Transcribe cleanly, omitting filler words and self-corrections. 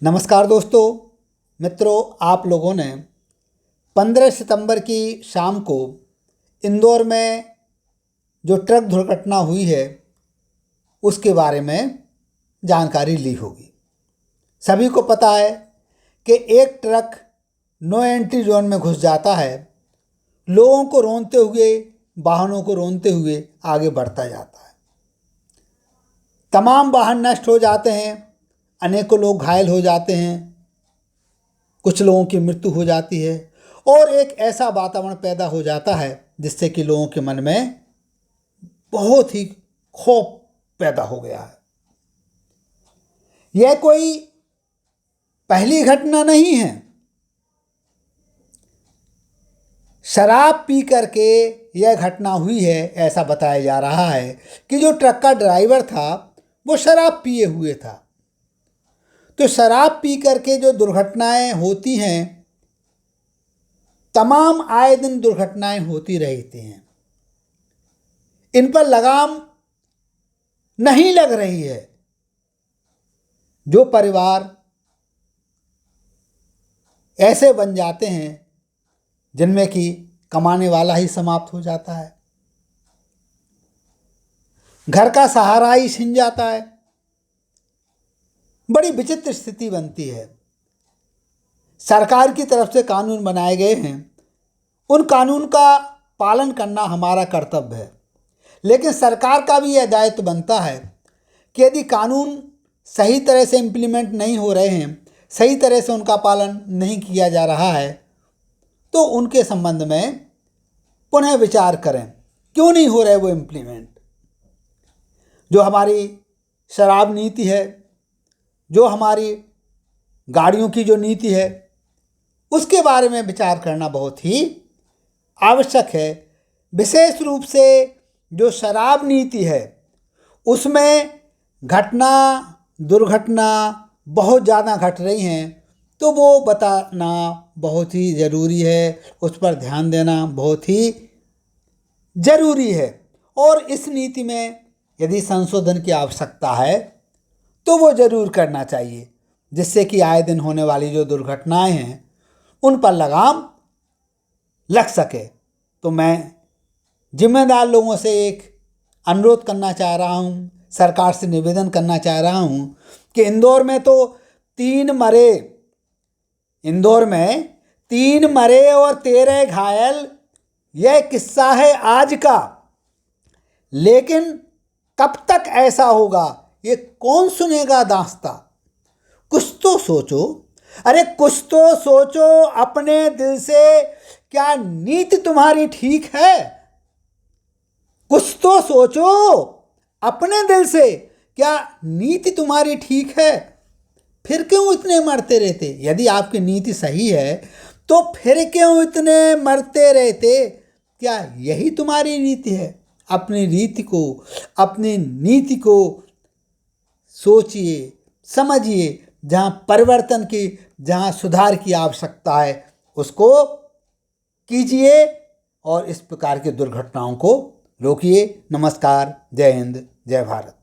नमस्कार दोस्तों, मित्रों, आप लोगों ने 15 सितंबर की शाम को इंदौर में जो ट्रक दुर्घटना हुई है उसके बारे में जानकारी ली होगी। सभी को पता है कि एक ट्रक नो एंट्री जोन में घुस जाता है, लोगों को रोनते हुए, वाहनों को रोनते हुए आगे बढ़ता जाता है। तमाम वाहन नष्ट हो जाते हैं, अनेकों लोग घायल हो जाते हैं, कुछ लोगों की मृत्यु हो जाती है और एक ऐसा वातावरण पैदा हो जाता है जिससे कि लोगों के मन में बहुत ही खौफ पैदा हो गया है। यह कोई पहली घटना नहीं है। शराब पी करके यह घटना हुई है, ऐसा बताया जा रहा है कि जो ट्रक का ड्राइवर था वो शराब पिए हुए था। तो शराब पी करके जो दुर्घटनाएं होती हैं, तमाम आए दिन दुर्घटनाएं होती रहती हैं। इन पर लगाम नहीं लग रही है। जो परिवार ऐसे बन जाते हैं जिनमें कि कमाने वाला ही समाप्त हो जाता है, घर का सहारा ही छिन जाता है, बड़ी विचित्र स्थिति बनती है। सरकार की तरफ से कानून बनाए गए हैं, उन कानून का पालन करना हमारा कर्तव्य है, लेकिन सरकार का भी यह दायित्व बनता है कि यदि कानून सही तरह से इम्प्लीमेंट नहीं हो रहे हैं, सही तरह से उनका पालन नहीं किया जा रहा है, तो उनके संबंध में पुनः विचार करें। क्यों नहीं हो रहे वो इम्प्लीमेंट? जो हमारी शराब नीति है, जो हमारी गाड़ियों की जो नीति है, उसके बारे में विचार करना बहुत ही आवश्यक है। विशेष रूप से जो शराब नीति है उसमें दुर्घटना बहुत ज़्यादा घट रही हैं, तो वो बताना बहुत ही ज़रूरी है, उस पर ध्यान देना बहुत ही ज़रूरी है। और इस नीति में यदि संशोधन की आवश्यकता है तो वो ज़रूर करना चाहिए, जिससे कि आए दिन होने वाली जो दुर्घटनाएं हैं उन पर लगाम लग सके। तो मैं जिम्मेदार लोगों से एक अनुरोध करना चाह रहा हूँ, सरकार से निवेदन करना चाह रहा हूँ कि इंदौर में 3 मरे और 13 घायल, यह किस्सा है आज का। लेकिन कब तक ऐसा होगा, ये कौन सुनेगा दास्ता? कुछ तो सोचो, अरे कुछ तो सोचो अपने दिल से। क्या नीति तुम्हारी ठीक है? कुछ तो सोचो अपने दिल से, क्या नीति तुम्हारी ठीक है? फिर क्यों इतने मरते रहते? यदि आपकी नीति सही है तो फिर क्यों इतने मरते रहते? क्या यही तुम्हारी नीति है? अपनी नीति को सोचिए, समझिए। जहाँ परिवर्तन की, जहाँ सुधार की आवश्यकता है उसको कीजिए और इस प्रकार की दुर्घटनाओं को रोकिए। नमस्कार, जय हिंद, जय भारत।